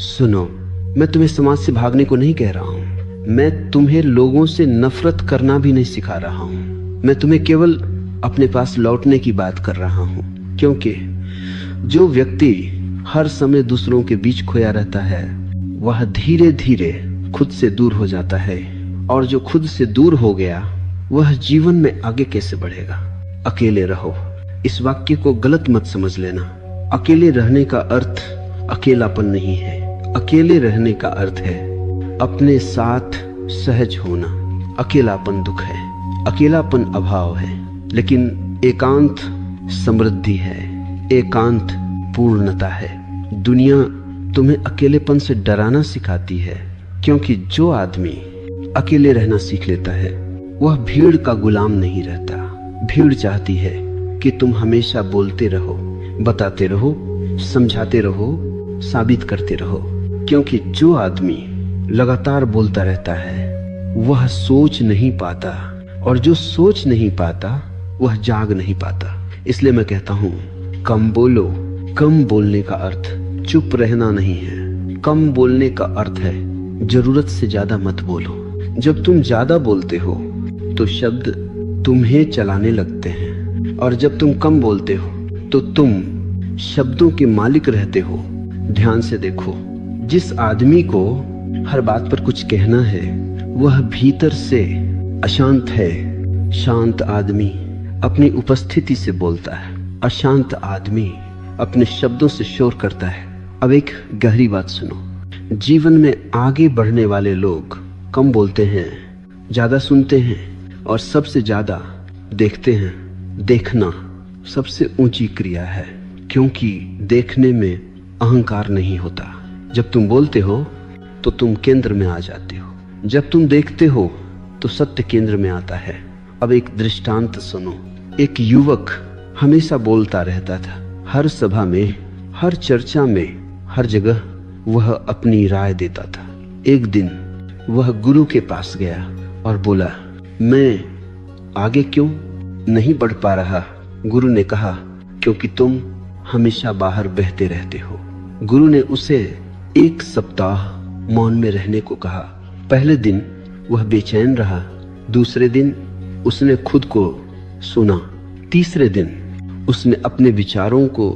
सुनो, मैं तुम्हें समाज से भागने को नहीं कह रहा हूँ। मैं तुम्हें लोगों से नफरत करना भी नहीं सिखा रहा हूँ। मैं तुम्हें केवल अपने पास लौटने की बात कर रहा हूँ, क्योंकि जो व्यक्ति हर समय दूसरों के बीच खोया रहता है वह धीरे धीरे खुद से दूर हो जाता है, और जो खुद से दूर हो गया वह जीवन में आगे कैसे बढ़ेगा। अकेले रहो, इस वाक्य को गलत मत समझ लेना। अकेले रहने का अर्थ अकेलापन नहीं है। अकेले रहने का अर्थ है अपने साथ सहज होना। अकेलापन दुख है, अकेलापन अभाव है, लेकिन एकांत समृद्धि है, एकांत पूर्णता है। दुनिया तुम्हें अकेलेपन से डराना सिखाती है, क्योंकि जो आदमी अकेले रहना सीख लेता है वह भीड़ का गुलाम नहीं रहता। भीड़ चाहती है कि तुम हमेशा बोलते रहो, बताते रहो, समझाते रहो, साबित करते रहो, क्योंकि जो आदमी लगातार बोलता रहता है वह सोच नहीं पाता, और जो सोच नहीं पाता वह जाग नहीं पाता। इसलिए मैं कहता हूँ, कम बोलो। कम बोलने का अर्थ चुप रहना नहीं है। कम बोलने का अर्थ है जरूरत से ज्यादा मत बोलो। जब तुम ज्यादा बोलते हो तो शब्द तुम्हें चलाने लगते हैं, और जब तुम कम बोलते हो तो तुम शब्दों के मालिक रहते हो। ध्यान से देखो, जिस आदमी को हर बात पर कुछ कहना है वह भीतर से अशांत है। शांत आदमी अपनी उपस्थिति से बोलता है, अशांत आदमी अपने शब्दों से शोर करता है। अब एक गहरी बात सुनो, जीवन में आगे बढ़ने वाले लोग कम बोलते हैं, ज्यादा सुनते हैं, और सबसे ज्यादा देखते हैं। देखना सबसे ऊंची क्रिया है, क्योंकि देखने में अहंकार नहीं होता। जब तुम बोलते हो तो तुम केंद्र में आ जाते हो, जब तुम देखते हो तो सत्य केंद्र में आता है। अब एक दृष्टांत सुनो। एक युवक हमेशा बोलता रहता था, हर सभा में, हर चर्चा में, हर जगह वह अपनी राय देता था। एक दिन वह गुरु के पास गया और बोला, मैं आगे क्यों नहीं बढ़ पा रहा? गुरु ने कहा, क्योंकि तुम हमेशा बाहर बहते रहते हो। गुरु ने उसे 1 सप्ताह मौन में रहने को कहा। पहले दिन वह बेचैन रहा, दूसरे दिन उसने खुद को सुना, तीसरे दिन उसने अपने विचारों को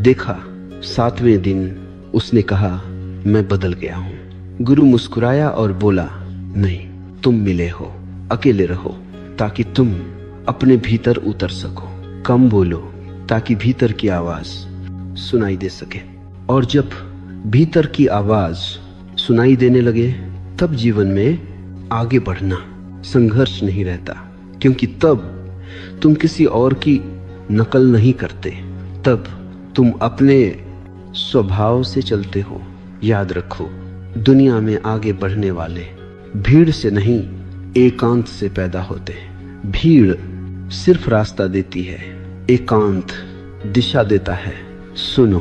देखा, 7वें दिन उसने कहा, मैं बदल गया हूं। गुरु मुस्कुराया और बोला, नहीं, तुम मिले हो। अकेले रहो ताकि तुम अपने भीतर उतर सको। कम बोलो ताकि भीतर की आवाज सुनाई दे सके, और जब भीतर की आवाज सुनाई देने लगे तब जीवन में आगे बढ़ना, संघर्ष नहीं रहता, क्योंकि तब तुम किसी और की नकल नहीं करते, तब तुम अपने स्वभाव से चलते हो। याद रखो, दुनिया में आगे बढ़ने वाले भीड़ से नहीं, एकांत से पैदा होते हैं। भीड़ सिर्फ रास्ता देती है, एकांत दिशा देता है। सुनो,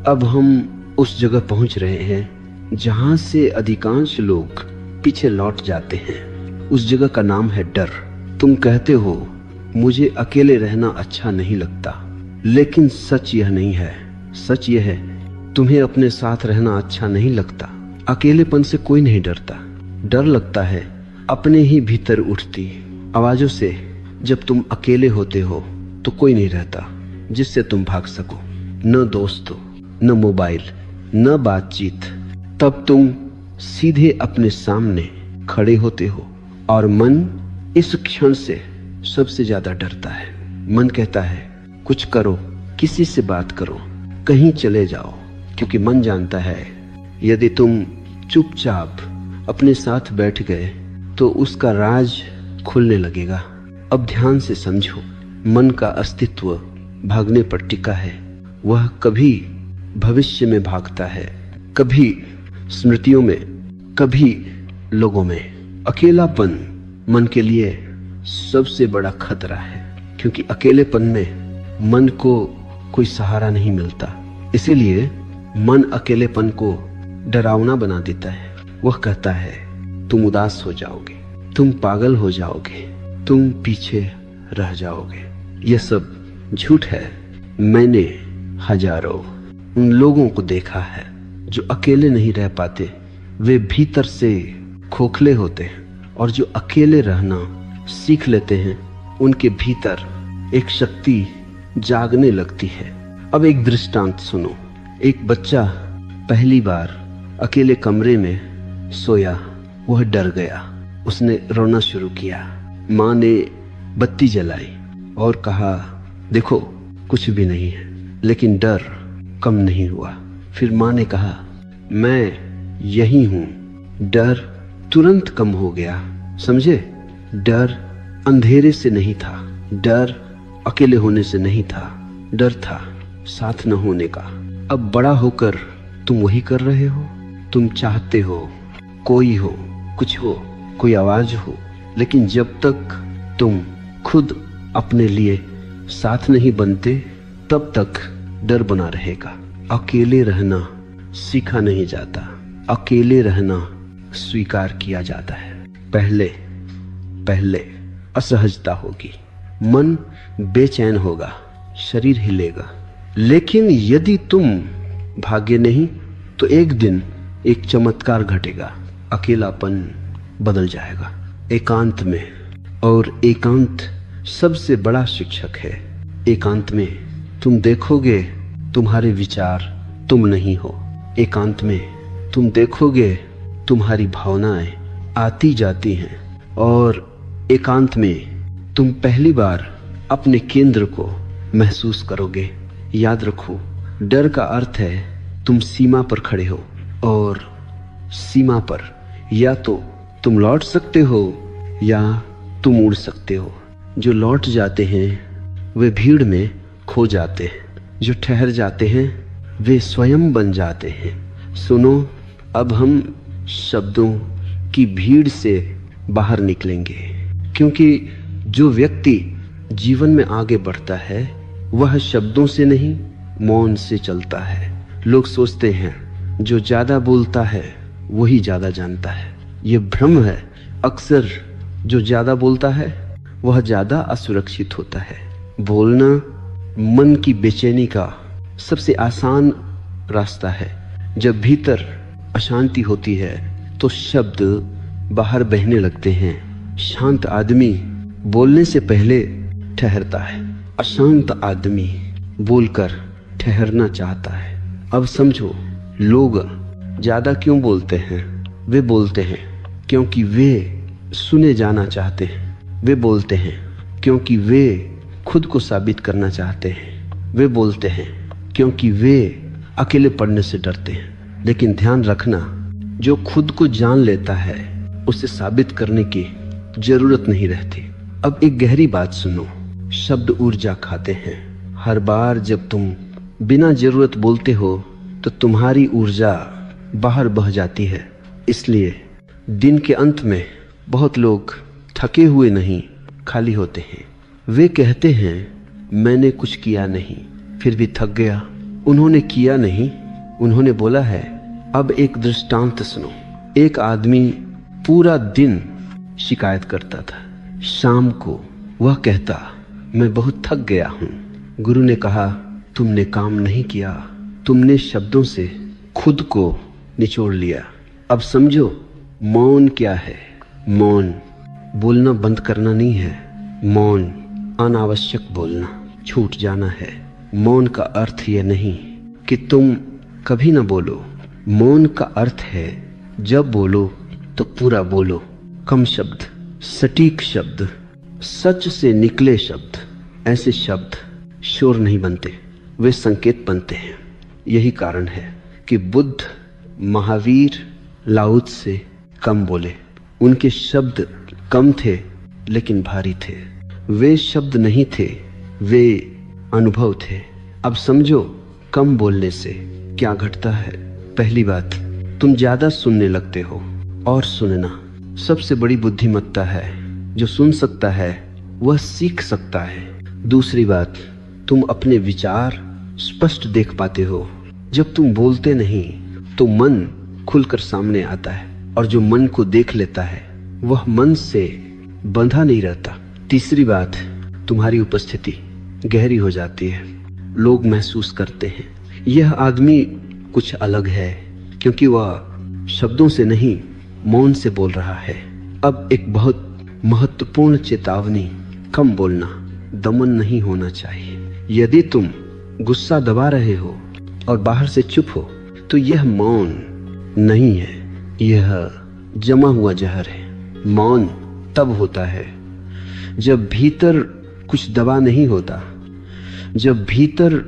अब हम उस जगह पहुंच रहे हैं जहां से अधिकांश लोग पीछे लौट जाते हैं। उस जगह का नाम है डर। तुम कहते हो, मुझे अकेले रहना अच्छा नहीं लगता, लेकिन सच यह नहीं है। सच यह है, तुम्हें अपने साथ रहना अच्छा नहीं लगता। अकेलेपन से कोई नहीं डरता। डर लगता है अपने ही भीतर उठती आवाजों से। जब तुम अकेले होते हो तो कोई नहीं रहता जिससे तुम भाग सको, न दोस्तों, न मोबाइल, न बातचीत। तब तुम सीधे अपने सामने खड़े होते हो, और मन इस क्षण से सबसे ज्यादा डरता है। मन कहता है, कुछ करो, किसी से बात करो, कहीं चले जाओ, क्योंकि मन जानता है यदि तुम चुपचाप अपने साथ बैठ गए तो उसका राज खुलने लगेगा। अब ध्यान से समझो, मन का अस्तित्व भागने पर टिका है। वह कभी भविष्य में भागता है, कभी स्मृतियों में, कभी लोगों में। अकेलापन मन के लिए सबसे बड़ा खतरा है, क्योंकि अकेलेपन में मन को कोई सहारा नहीं मिलता। इसीलिए मन अकेलेपन को डरावना बना देता है। वह कहता है, तुम उदास हो जाओगे, तुम पागल हो जाओगे, तुम पीछे रह जाओगे। यह सब झूठ है। मैंने हजारों उन लोगों को देखा है जो अकेले नहीं रह पाते वे भीतर से खोखले होते हैं, और जो अकेले रहना सीख लेते हैं उनके भीतर एक शक्ति जागने लगती है। अब एक दृष्टांत सुनो। एक बच्चा पहली बार अकेले कमरे में सोया, वह डर गया, उसने रोना शुरू किया। माँ ने बत्ती जलाई और कहा देखो कुछ भी नहीं है, लेकिन डर कम नहीं हुआ। फिर माँ ने कहा मैं यही हूँ। डर तुरंत कम हो गया। समझे? डर अंधेरे से नहीं था, डर अकेले होने से नहीं था, डर था साथ न होने का। अब बड़ा होकर तुम वही कर रहे हो। तुम चाहते हो कोई हो, कुछ हो, कोई आवाज हो, लेकिन जब तक तुम खुद अपने लिए साथ नहीं बनते तब तक डर बना रहेगा। अकेले रहना सीखा नहीं जाता, अकेले रहना स्वीकार किया जाता है। पहले पहले असहजता होगी, मन बेचैन होगा, शरीर हिलेगा, लेकिन यदि तुम भागे नहीं तो एक दिन एक चमत्कार घटेगा, अकेलापन बदल जाएगा एकांत में। और एकांत सबसे बड़ा शिक्षक है। एकांत में तुम देखोगे तुम्हारे विचार तुम नहीं हो। एकांत में तुम देखोगे तुम्हारी भावनाएं आती जाती हैं, और एकांत में तुम पहली बार अपने केंद्र को महसूस करोगे। याद रखो, डर का अर्थ है तुम सीमा पर खड़े हो, और सीमा पर या तो तुम लौट सकते हो या तुम उड़ सकते हो। जो लौट जाते हैं वे भीड़ में खो जाते हैं, जो ठहर जाते हैं वे स्वयं बन जाते हैं। सुनो, अब हम शब्दों की भीड़ से बाहर निकलेंगे, क्योंकि जो व्यक्ति जीवन में आगे बढ़ता है वह शब्दों से नहीं मौन से चलता है। लोग सोचते हैं जो ज्यादा बोलता है वही ज्यादा जानता है। यह भ्रम है। अक्सर जो ज्यादा बोलता है वह ज्यादा असुरक्षित होता है। बोलना मन की बेचैनी का सबसे आसान रास्ता है। जब भीतर अशांति होती है तो शब्द बाहर बहने लगते हैं। शांत आदमी बोलने से पहले ठहरता है, अशांत आदमी बोलकर ठहरना चाहता है। अब समझो, लोग ज्यादा क्यों बोलते हैं? वे बोलते हैं क्योंकि वे सुने जाना चाहते हैं। वे बोलते हैं क्योंकि वे खुद को साबित करना चाहते हैं। वे बोलते हैं क्योंकि वे अकेले पड़ने से डरते हैं। लेकिन ध्यान रखना, जो खुद को जान लेता है उसे साबित करने की जरूरत नहीं रहती। अब एक गहरी बात सुनो, शब्द ऊर्जा खाते हैं। हर बार जब तुम बिना जरूरत बोलते हो तो तुम्हारी ऊर्जा बाहर बह जाती है। इसलिए दिन के अंत में बहुत लोग थके हुए नहीं, खाली होते हैं। वे कहते हैं मैंने कुछ किया नहीं, फिर भी थक गया। उन्होंने किया नहीं, उन्होंने बोला है। अब एक दृष्टांत सुनो। एक आदमी पूरा दिन शिकायत करता था। शाम को वह कहता मैं बहुत थक गया हूँ। गुरु ने कहा तुमने काम नहीं किया, तुमने शब्दों से खुद को निचोड़ लिया। अब समझो मौन क्या है। मौन बोलना बंद करना नहीं है। मौन अनावश्यक बोलना, छूट जाना है। मौन का अर्थ यह नहीं कि तुम कभी ना बोलो। मौन का अर्थ है जब बोलो तो पूरा बोलो। कम शब्द, सटीक शब्द, सच से निकले शब्द। ऐसे शब्द शोर नहीं बनते, वे संकेत बनते हैं। यही कारण है कि बुद्ध, महावीर, लाउत से कम बोले। उनके शब्द कम थे लेकिन भारी थे। वे शब्द नहीं थे, वे अनुभव थे। अब समझो कम बोलने से क्या घटता है। पहली बात, तुम ज्यादा सुनने लगते हो, और सुनना सबसे बड़ी बुद्धिमत्ता है। जो सुन सकता है वह सीख सकता है। दूसरी बात, तुम अपने विचार स्पष्ट देख पाते हो। जब तुम बोलते नहीं तो मन खुलकर सामने आता है, और जो मन को देख लेता है वह मन से बंधा नहीं रहता। तीसरी बात, तुम्हारी उपस्थिति गहरी हो जाती है। लोग महसूस करते हैं यह आदमी कुछ अलग है, क्योंकि वह शब्दों से नहीं मौन से बोल रहा है। अब एक बहुत महत्वपूर्ण चेतावनी, कम बोलना, दमन नहीं होना चाहिए। यदि तुम गुस्सा दबा रहे हो और बाहर से चुप हो तो यह मौन नहीं है, यह जमा हुआ जहर है। मौन तब होता है जब भीतर कुछ दबा नहीं होता, जब भीतर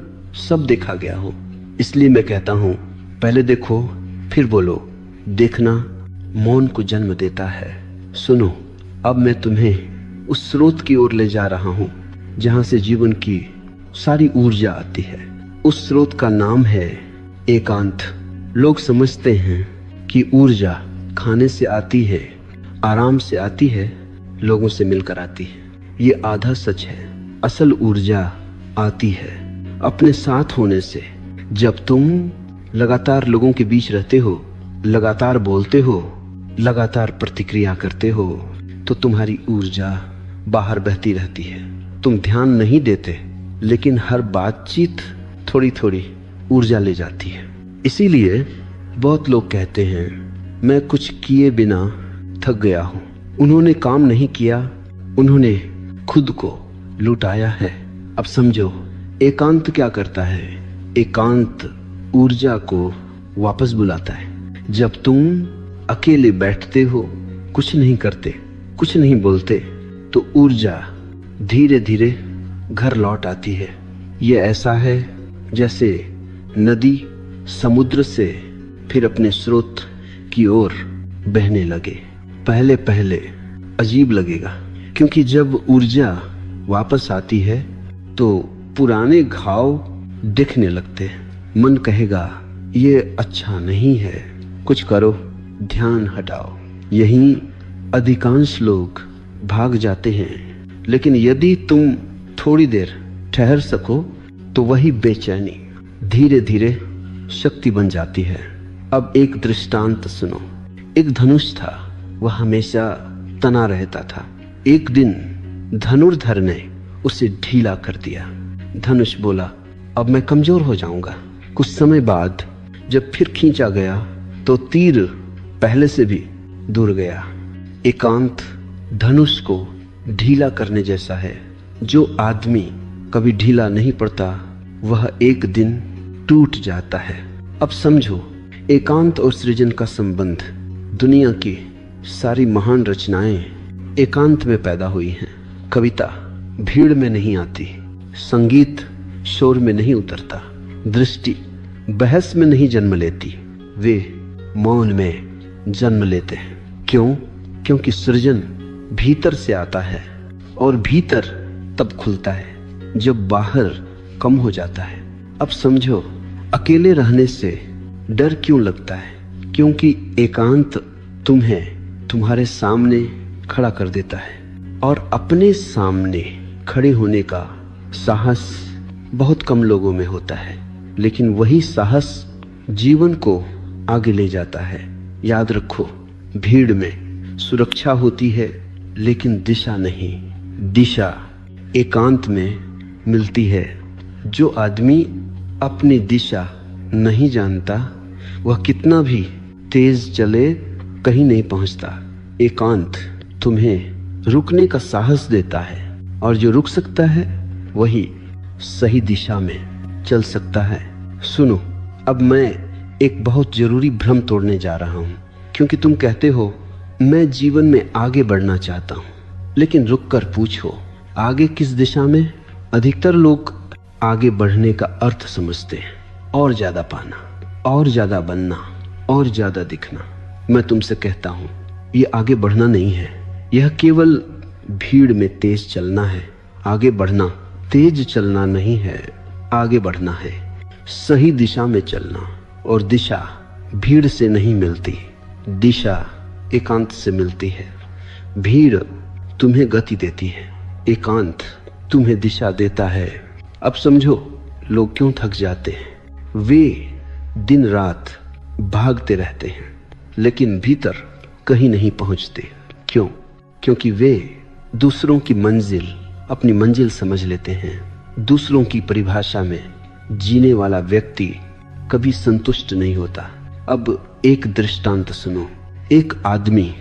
सब देखा गया हो। इसलिए मैं कहता हूं, पहले देखो फिर बोलो। देखना मौन को जन्म देता है। सुनो, अब मैं तुम्हें उस स्रोत की ओर ले जा रहा हूं जहां से जीवन की सारी ऊर्जा आती है। उस स्रोत का नाम है एकांत। लोग समझते हैं कि ऊर्जा खाने से आती है, आराम से आती है, लोगों से मिलकर आती है। ये आधा सच है। असल ऊर्जा आती है अपने साथ होने से। जब तुम लगातार लोगों के बीच रहते हो, लगातार बोलते हो, लगातार प्रतिक्रिया करते हो, तो तुम्हारी ऊर्जा बाहर बहती रहती है। तुम ध्यान नहीं देते, लेकिन हर बातचीत थोड़ी थोड़ी ऊर्जा ले जाती है। इसीलिए बहुत लोग कहते हैं, मैं कुछ किए बिना थक गया हूं। उन्होंने काम नहीं किया, उन्होंने खुद को लुटाया है। अब समझो, एकांत क्या करता है? एकांत ऊर्जा को वापस बुलाता है। जब तुम अकेले बैठते हो, कुछ नहीं करते, कुछ नहीं बोलते, तो ऊर्जा धीरे धीरे घर लौट आती है। ये ऐसा है जैसे नदी समुद्र से फिर अपने स्रोत की ओर बहने लगे। पहले पहले अजीब लगेगा, क्योंकि जब ऊर्जा वापस आती है तो पुराने घाव दिखने लगते हैं। मन कहेगा ये अच्छा नहीं है, कुछ करो, ध्यान हटाओ। यही अधिकांश लोग भाग जाते हैं। लेकिन यदि तुम थोड़ी देर ठहर सको तो वही बेचैनी धीरे धीरे शक्ति बन जाती है। अब एक दृष्टांत सुनो। एक धनुष था, वह हमेशा तना रहता था। एक दिन धनुर्धर ने उसे ढीला कर दिया। धनुष बोला, अब मैं कमजोर हो जाऊंगा। कुछ समय बाद जब फिर खींचा गया तो तीर पहले से भी दूर गया। एकांत धनुष को ढीला करने जैसा है। जो आदमी कभी ढीला नहीं पड़ता, वह एक दिन टूट जाता है। अब समझो, एकांत और सृजन का संबंध। दुनिया की सारी महान रचनाएं एकांत में पैदा हुई हैं। कविता भीड़ में नहीं आती, संगीत शोर में नहीं उतरता, दृष्टि बहस में नहीं जन्म लेती, वे मौन में जन्म लेते हैं। क्यों? क्योंकि सृजन भीतर से आता है, और भीतर तब खुलता है जब बाहर कम हो जाता है। अब समझो, अकेले रहने से डर क्यों लगता है? क्योंकि एकांत तुम्हें तुम्हारे सामने खड़ा कर देता है, और अपने सामने खड़े होने का साहस बहुत कम लोगों में होता है। लेकिन वही साहस जीवन को आगे ले जाता है। याद रखो, भीड़ में सुरक्षा होती है लेकिन दिशा नहीं। दिशा एकांत में मिलती है। जो आदमी अपनी दिशा नहीं जानता, वह कितना भी तेज चले कहीं नहीं पहुंचता। एकांत तुम्हें रुकने का साहस देता है, और जो रुक सकता है वही सही दिशा में चल सकता है। सुनो, अब मैं एक बहुत जरूरी भ्रम तोड़ने जा रहा हूं, क्योंकि तुम कहते हो मैं जीवन में आगे बढ़ना चाहता हूं। लेकिन रुक कर पूछो, आगे किस दिशा में? अधिकतर लोग आगे बढ़ने का अर्थ समझते हैं, और ज्यादा पाना, और ज्यादा बनना, और ज्यादा दिखना। मैं तुमसे कहता हूं, ये आगे बढ़ना नहीं है, यह केवल भीड़ में तेज चलना है। आगे बढ़ना तेज चलना नहीं है, आगे बढ़ना है, सही दिशा में चलना। और दिशा भीड़ से नहीं मिलती, दिशा एकांत से मिलती है। भीड़ तुम्हें गति देती है, एकांत तुम्हें दिशा देता है। अब समझो, लोग क्यों थक जाते हैं? वे दिन रात भागते रहते हैं, लेकिन भीतर कहीं नहीं पहुंचते। क्यों? क्योंकि वे दूसरों की मंजिल अपनी मंजिल समझ लेते हैं। दूसरों की परिभाषा में जीने वाला व्यक्ति कभी संतुष्ट नहीं होता। अब एक दृष्टांत सुनो। एक आदमी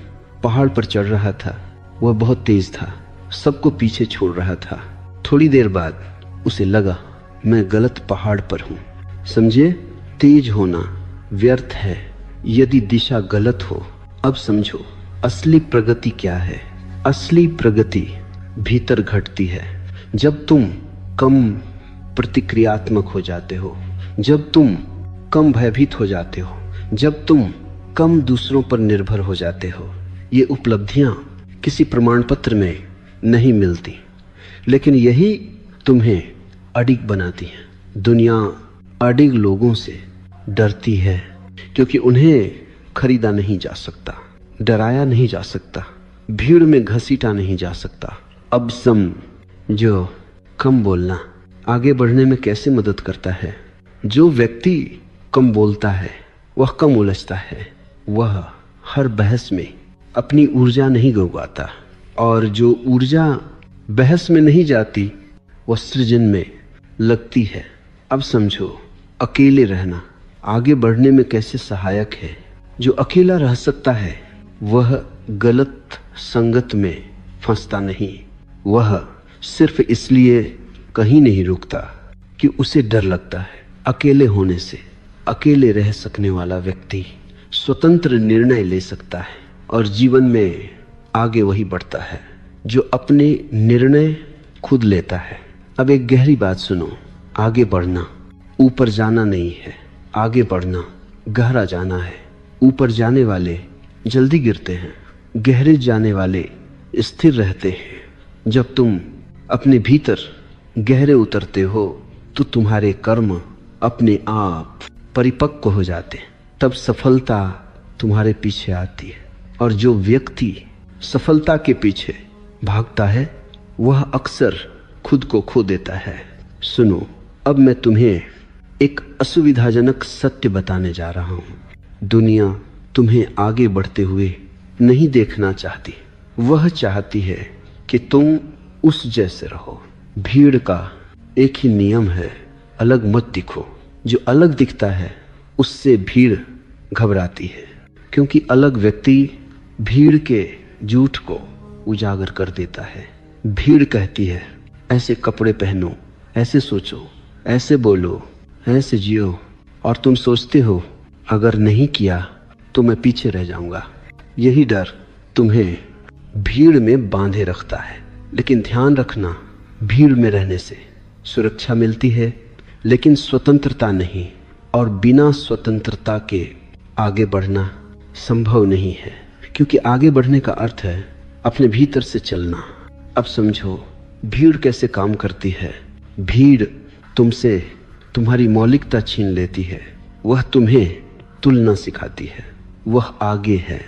पहाड़ पर चढ़ रहा था। वह बहुत तेज था, सबको पीछे छोड़ रहा था। थोड़ी देर बाद उसे लगा मैं गलत पहाड़ पर हूं। समझे, तेज होना व्यर्थ है यदि दिशा गलत हो। अब समझो असली प्रगति क्या है। असली प्रगति भीतर घटती है जब तुम कम प्रतिक्रियात्मक हो जाते हो, जब तुम कम भयभीत हो जाते हो, जब तुम कम दूसरों पर निर्भर हो जाते हो। ये उपलब्धियां किसी प्रमाण पत्र में नहीं मिलती, लेकिन यही तुम्हें अडिग बनाती है। दुनिया अडिग लोगों से डरती है क्योंकि उन्हें खरीदा नहीं जा सकता, डराया नहीं जा सकता, भीड़ में घसीटा नहीं जा सकता। अब जो कम बोलना आगे बढ़ने में कैसे मदद करता है। जो व्यक्ति कम बोलता है वह कम उलझता है, वह हर बहस में अपनी ऊर्जा नहीं गंवाता, और जो ऊर्जा बहस में नहीं जाती वह सृजन में लगती है। अब समझो अकेले रहना आगे बढ़ने में कैसे सहायक है। जो अकेला रह सकता है वह गलत संगत में फंसता नहीं, वह सिर्फ इसलिए कहीं नहीं रुकता कि उसे डर लगता है। अकेले होने से अकेले रह सकने वाला व्यक्ति स्वतंत्र निर्णय ले सकता है और जीवन में आगे वही बढ़ता है जो अपने निर्णय खुद लेता है। अब एक गहरी बात सुनो, आगे बढ़ना ऊपर जाना नहीं है, आगे बढ़ना गहरा जाना है। ऊपर जाने वाले जल्दी गिरते हैं, गहरे जाने वाले स्थिर रहते हैं। जब तुम अपने भीतर गहरे उतरते हो तो तुम्हारे कर्म अपने आप परिपक्व हो जाते हैं, तब सफलता तुम्हारे पीछे आती है। और जो व्यक्ति सफलता के पीछे भागता है वह अक्सर खुद को खो देता है। सुनो, अब मैं तुम्हें एक असुविधाजनक सत्य बताने जा रहा हूं। दुनिया तुम्हें आगे बढ़ते हुए नहीं देखना चाहती, वह चाहती है कि तुम उस जैसे रहो। भीड़ का एक ही नियम है, अलग मत दिखो। जो अलग दिखता है उससे भीड़ घबराती है, क्योंकि अलग व्यक्ति भीड़ के झूठ को उजागर कर देता है। भीड़ कहती है ऐसे कपड़े पहनो, ऐसे सोचो, ऐसे बोलो, ऐसे जियो, और तुम सोचते हो अगर नहीं किया तो मैं पीछे रह जाऊंगा। यही डर तुम्हें भीड़ में बांधे रखता है। लेकिन ध्यान रखना, भीड़ में रहने से सुरक्षा मिलती है लेकिन स्वतंत्रता नहीं, और बिना स्वतंत्रता के आगे बढ़ना संभव नहीं है, क्योंकि आगे बढ़ने का अर्थ है अपने भीतर से चलना। अब समझो भीड़ कैसे काम करती है। भीड़ तुमसे तुम्हारी मौलिकता छीन लेती है, वह तुम्हें तुलना सिखाती है। वह आगे है,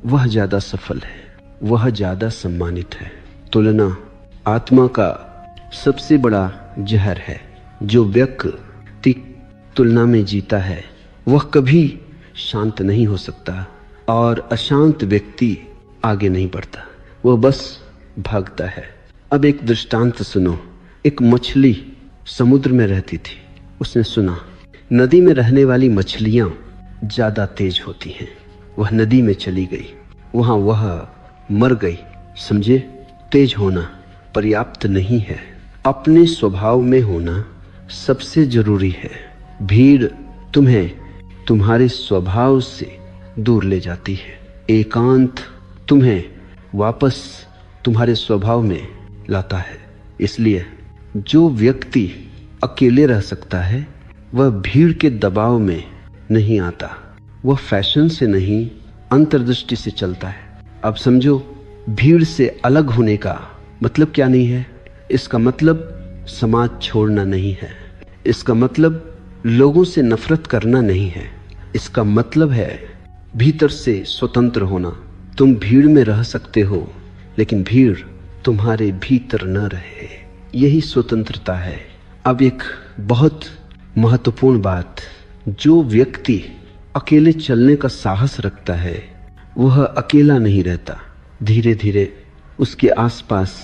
वह ज्यादा सफल है, वह ज्यादा सम्मानित है। तुलना आत्मा का सबसे बड़ा जहर है। जो व्यक्ति तुलना में जीता है वह कभी शांत नहीं हो सकता, और अशांत व्यक्ति आगे नहीं बढ़ता, वह बस भागता है। अब एक दृष्टांत सुनो। एक मछली समुद्र में रहती थी। उसने सुना नदी में रहने वाली मछलियां ज्यादा तेज होती हैं। वह नदी में चली गई, वहां वह मर गई। समझे, तेज होना पर्याप्त नहीं है, अपने स्वभाव में होना सबसे जरूरी है। भीड़ तुम्हें तुम्हारे स्वभाव से दूर ले जाती है, एकांत तुम्हें वापस तुम्हारे स्वभाव में लाता है। इसलिए जो व्यक्ति अकेले रह सकता है वह भीड़ के दबाव में नहीं आता, वह फैशन से नहीं अंतर्दृष्टि से चलता है। अब समझो भीड़ से अलग होने का मतलब क्या नहीं है। इसका मतलब समाज छोड़ना नहीं है, इसका मतलब लोगों से नफरत करना नहीं है, इसका मतलब है भीतर से स्वतंत्र होना। तुम भीड़ में रह सकते हो लेकिन भीड़ तुम्हारे भीतर न रहे, यही स्वतंत्रता है। अब एक बहुत महत्वपूर्ण बात, जो व्यक्ति अकेले चलने का साहस रखता है वह अकेला नहीं रहता। धीरे धीरे उसके आसपास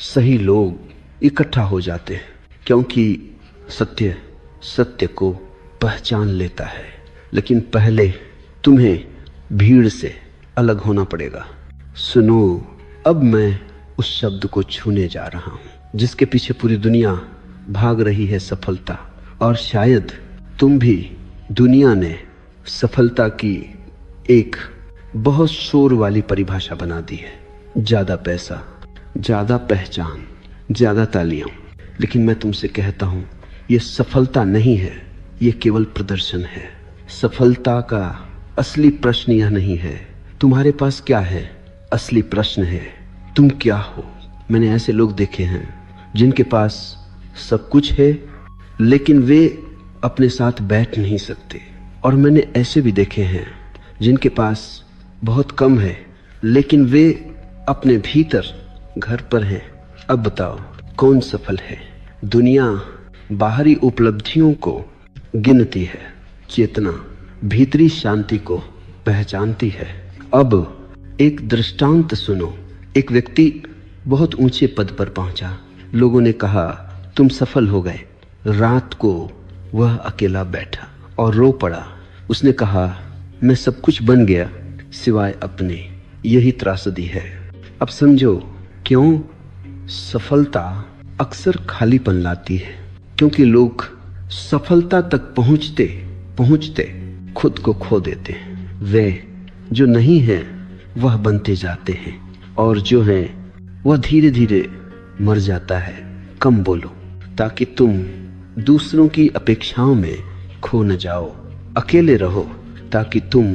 सही लोग इकट्ठा हो जाते हैं, क्योंकि सत्य को पहचान लेता है। लेकिन पहले तुम्हें भीड़ से अलग होना पड़ेगा। सुनो, अब मैं उस शब्द को छूने जा रहा हूं जिसके पीछे पूरी दुनिया भाग रही है, सफलता। और शायद तुम भी दुनिया ने सफलता की एक बहुत शोर वाली परिभाषा बना दी है। ज्यादा पैसा, ज्यादा पहचान, ज्यादा तालियां। लेकिन मैं तुमसे कहता हूं, यह सफलता नहीं है, यह केवल प्रदर्शन है। सफलता का असली प्रश्न यह नहीं है तुम्हारे पास क्या है, असली प्रश्न है तुम क्या हो। मैंने ऐसे लोग देखे हैं जिनके पास सब कुछ है लेकिन वे अपने साथ बैठ नहीं सकते, और मैंने ऐसे भी देखे हैं जिनके पास बहुत कम है लेकिन वे अपने भीतर घर पर हैं। अब बताओ कौन सफल है? दुनिया बाहरी उपलब्धियों को गिनती है, चेतना भीतरी शांति को पहचानती है। अब एक दृष्टांत सुनो। एक व्यक्ति बहुत ऊंचे पद पर पहुंचा। लोगों ने कहा तुम सफल हो गए। रात को वह अकेला बैठा और रो पड़ा। उसने कहा मैं सब कुछ बन गया सिवाय अपने। यही त्रासदी है। अब समझो क्यों सफलता अक्सर खालीपन लाती है, क्योंकि लोग सफलता तक पहुंचते पहुंचते खुद को खो देते हैं। वे जो नहीं है वह बनते जाते हैं और जो है वह धीरे धीरे मर जाता है। कम बोलो ताकि तुम दूसरों की अपेक्षाओं में खो न जाओ। अकेले रहो ताकि तुम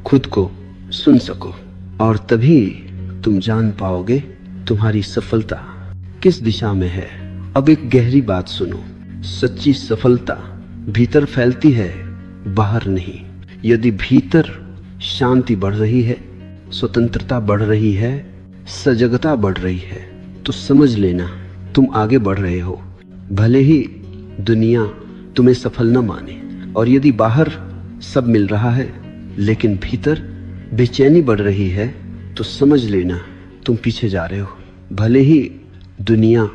खुद को सुन सको, और तभी तुम जान पाओगे तुम्हारी सफलता किस दिशा में है। अब एक गहरी बात सुनो, सच्ची सफलता भीतर फैलती है, बाहर नहीं। यदि भीतर शांति बढ़ रही है, स्वतंत्रता बढ़ रही है, सजगता बढ़ रही है, तो समझ लेना तुम आगे बढ़ रहे हो, भले ही दुनिया तुम्हें सफल न माने। और यदि बाहर सब मिल रहा है लेकिन भीतर बेचैनी बढ़ रही है, तो समझ लेना तुम पीछे जा रहे हो, भले ही दुनिया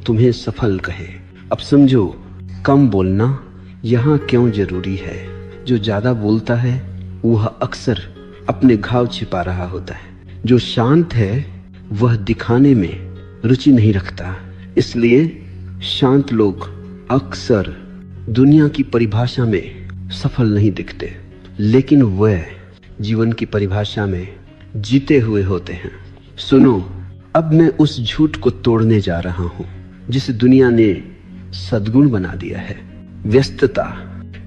तुम्हें सफल कहे। अब समझो कम बोलना यहाँ क्यों जरूरी है। जो ज्यादा बोलता है वह अक्सर अपने घाव छिपा रहा होता है। जो शांत है वह दिखाने में रुचि नहीं रखता। इसलिए शांत लोग अक्सर दुनिया की परिभाषा में सफल नहीं दिखते, लेकिन वह जीवन की परिभाषा में जीते हुए होते हैं। सुनो, अब मैं उस झूठ को तोड़ने जा रहा हूं जिसे दुनिया ने सद्गुण बना दिया है, व्यस्तता।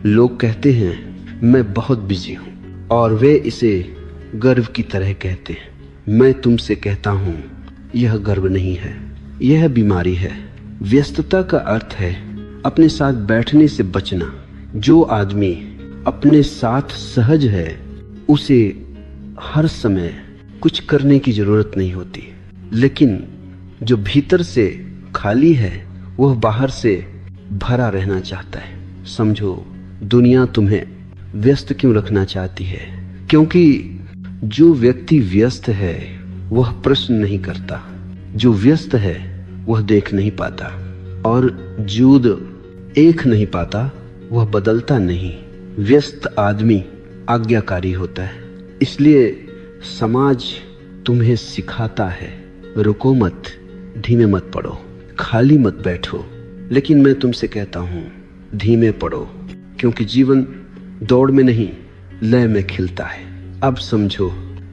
लोग कहते हैं मैं बहुत बिजी हूं और वे इसे गर्व की तरह कहते हैं। मैं तुमसे कहता हूं यह गर्व नहीं है, यह बीमारी है। व्यस्तता का अर्थ है अपने साथ बैठने से बचना। जो आदमी अपने साथ सहज है उसे हर समय कुछ करने की जरूरत नहीं होती, लेकिन जो भीतर से खाली है वह बाहर से भरा रहना चाहता है। समझो दुनिया तुम्हें व्यस्त क्यों रखना चाहती है, क्योंकि जो व्यक्ति व्यस्त है वह प्रश्न नहीं करता, जो व्यस्त है वह देख नहीं पाता, और जो एक नहीं पाता वह बदलता नहीं। व्यस्त आदमी आज्ञाकारी होता है। इसलिए समाज तुम्हें सिखाता है रुको मत, धीमे मत पड़ो, खाली मत बैठो। लेकिन मैं तुमसे कहता हूं धीमे पड़ो, क्योंकि जीवन दौड़ में नहीं लय में खिलता है। अब समझो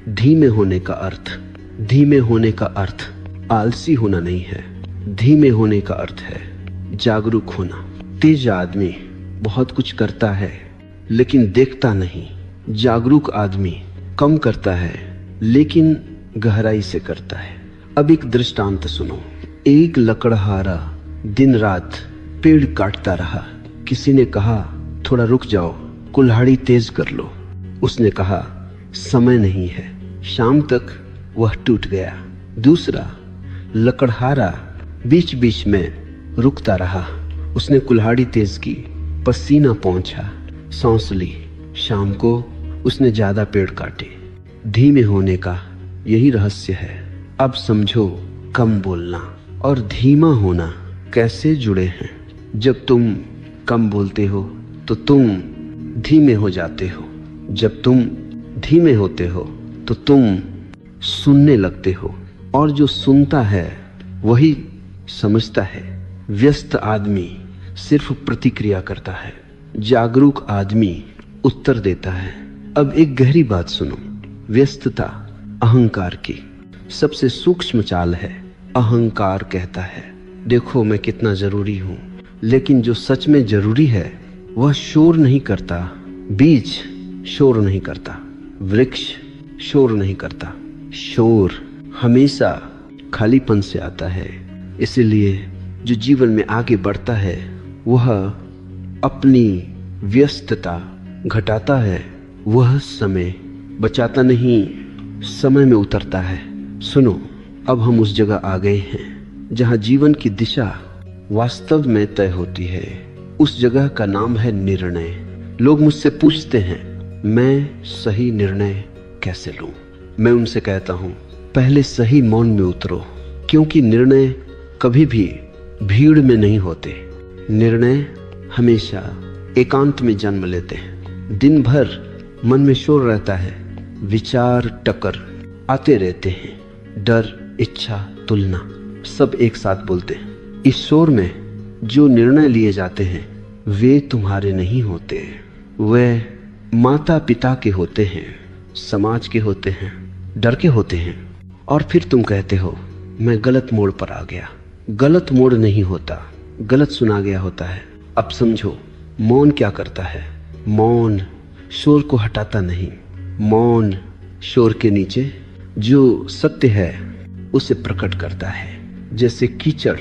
धीमे होने का अर्थ, धीमे होने का अर्थ आलसी होना नहीं है। धीमे होने का अर्थ है जागरूक होना। तेज आदमी बहुत कुछ करता है लेकिन देखता नहीं। जागरूक आदमी कम करता है लेकिन गहराई से करता है। अब एक दृष्टांत सुनो। एक लकड़हारा दिन रात पेड़ काटता रहा। किसी ने कहा थोड़ा रुक जाओ, कुल्हाड़ी तेज कर लो। उसने कहा समय नहीं है। शाम तक वह टूट गया। दूसरा लकड़हारा बीच बीच में रुकता रहा। उसने कुल्हाड़ी तेज की, पसीना पहुंचा, सांस ली। शाम को उसने ज्यादा पेड़ काटे। धीमे होने का यही रहस्य है। अब समझो कम बोलना और धीमा होना कैसे जुड़े हैं। जब तुम कम बोलते हो तो तुम धीमे हो जाते हो। जब तुम धीमे होते हो तो तुम सुनने लगते हो, और जो सुनता है वही समझता है। व्यस्त आदमी सिर्फ प्रतिक्रिया करता है, जागरूक आदमी उत्तर देता है। अब एक गहरी बात सुनो। व्यस्तता अहंकार की सबसे सूक्ष्म चाल है। अहंकार कहता है देखो मैं कितना जरूरी हूं, लेकिन जो सच में जरूरी है वह शोर नहीं करता। बीज शोर नहीं करता, वृक्ष शोर नहीं करता। शोर हमेशा खालीपन से आता है। इसलिए जो जीवन में आगे बढ़ता है वह अपनी व्यस्तता घटाता है, वह समय बचाता नहीं, समय में उतरता है। सुनो, अब हम उस जगह आ गए हैं जहां जीवन की दिशा वास्तव में तय होती है। उस जगह का नाम है निर्णय। लोग मुझसे पूछते हैं मैं सही निर्णय कैसे लूं? मैं उनसे कहता हूं पहले सही मौन में उतरो, क्योंकि निर्णय कभी भी भीड़ में नहीं होते। निर्णय हमेशा एकांत में जन्म लेते हैं। दिन भर मन में शोर रहता है, विचार टकर आते रहते हैं, डर, इच्छा, तुलना सब एक साथ बोलते हैं। इस शोर में जो निर्णय लिए जाते हैं वे तुम्हारे नहीं होते, वे माता पिता के होते हैं, समाज के होते हैं, डर के होते हैं। और फिर तुम कहते हो मैं गलत मोड़ पर आ गया। गलत मोड़ नहीं होता, गलत सुना गया होता है। अब समझो मौन क्या करता है। मौन शोर को हटाता नहीं। मौन शोर के नीचे जो सत्य है उसे प्रकट करता है। जैसे कीचड़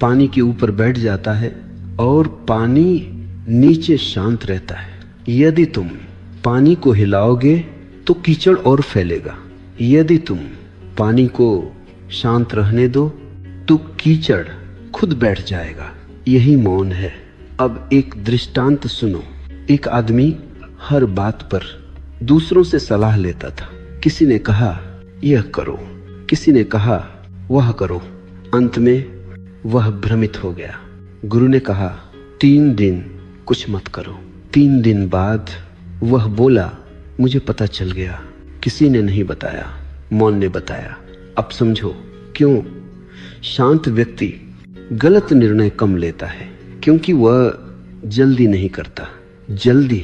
पानी के ऊपर बैठ जाता है और पानी नीचे शांत रहता है। यदि तुम पानी को हिलाओगे तो कीचड़ और फैलेगा। यदि तुम पानी को शांत रहने दो तो कीचड़ खुद बैठ जाएगा। यही मौन है। अब एक दृष्टांत सुनो। एक आदमी हर बात पर दूसरों से सलाह लेता था। किसी ने कहा यह करो, किसी ने कहा वह करो। अंत में वह भ्रमित हो गया। गुरु ने कहा 3 दिन कुछ मत करो। 3 दिन बाद वह बोला मुझे पता चल गया, किसी ने नहीं बताया, मौन ने बताया। अब समझो क्यों शांत व्यक्ति गलत निर्णय कम लेता है, क्योंकि वह जल्दी नहीं करता। जल्दी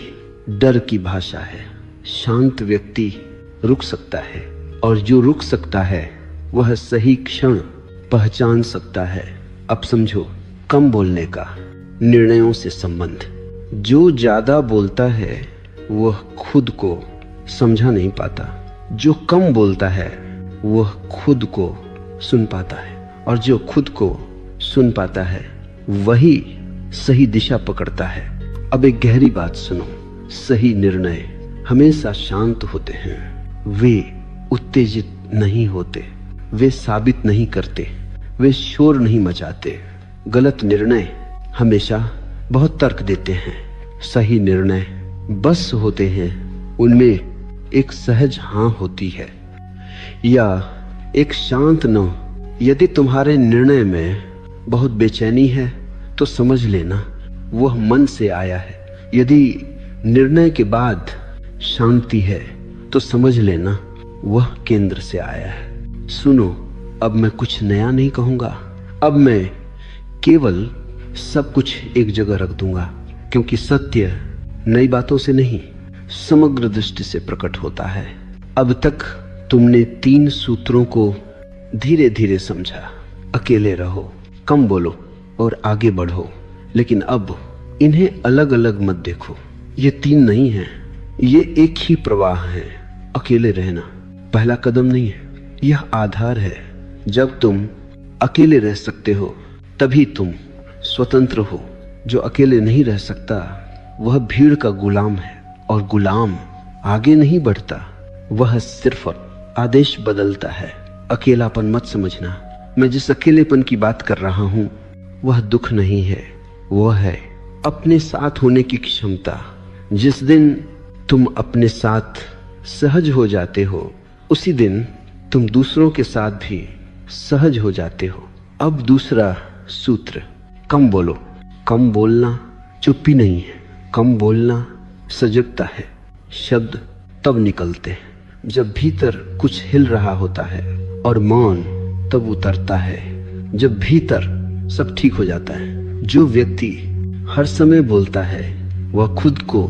डर की भाषा है। शांत व्यक्ति रुक सकता है, और जो रुक सकता है वह सही क्षण पहचान सकता है। अब समझो कम बोलने का निर्णयों से संबंध। जो ज्यादा बोलता है वह खुद को समझा नहीं पाता, जो कम बोलता है वह खुद को सुन पाता है, और जो खुद को सुन पाता है वही सही दिशा पकड़ता है। अब एक गहरी बात सुनो। सही निर्णय हमेशा शांत होते हैं। वे उत्तेजित नहीं होते, वे साबित नहीं करते, वे शोर नहीं मचाते। गलत निर्णय हमेशा बहुत तर्क देते हैं। सही निर्णय बस होते हैं, उनमें एक सहज हाँ होती है या एक शांत न। यदि तुम्हारे निर्णय में बहुत बेचैनी है तो समझ लेना वह मन से आया है। यदि निर्णय के बाद शांति है तो समझ लेना वह केंद्र से आया है। सुनो, अब मैं कुछ नया नहीं कहूंगा। अब मैं केवल सब कुछ एक जगह रख दूंगा, क्योंकि सत्य नई बातों से नहीं समग्र दृष्टि से प्रकट होता है। अब तक तुमने 3 सूत्रों को धीरे धीरे समझा। अकेले रहो, कम बोलो और आगे बढ़ो। लेकिन अब इन्हें अलग अलग मत देखो। ये 3 नहीं हैं, ये एक ही प्रवाह है। अकेले रहना पहला कदम नहीं है, यह आधार है। जब तुम अकेले रह सकते हो तभी तुम स्वतंत्र हो। जो अकेले नहीं रह सकता वह भीड़ का गुलाम है, और गुलाम आगे नहीं बढ़ता, वह सिर्फ आदेश बदलता है। अकेलापन मत समझना। मैं जिस अकेलेपन की बात कर रहा हूं वह दुख नहीं है, वह है अपने साथ होने की क्षमता। जिस दिन तुम अपने साथ सहज हो जाते हो उसी दिन तुम दूसरों के साथ भी सहज हो जाते हो। अब दूसरा सूत्र, कम बोलो। कम बोलना चुप्पी नहीं है, कम बोलना सजगता है। शब्द तब निकलते हैं, जब भीतर कुछ हिल रहा होता है, और मौन तब उतरता है जब भीतर सब ठीक हो जाता है। जो व्यक्ति हर समय बोलता है वह खुद को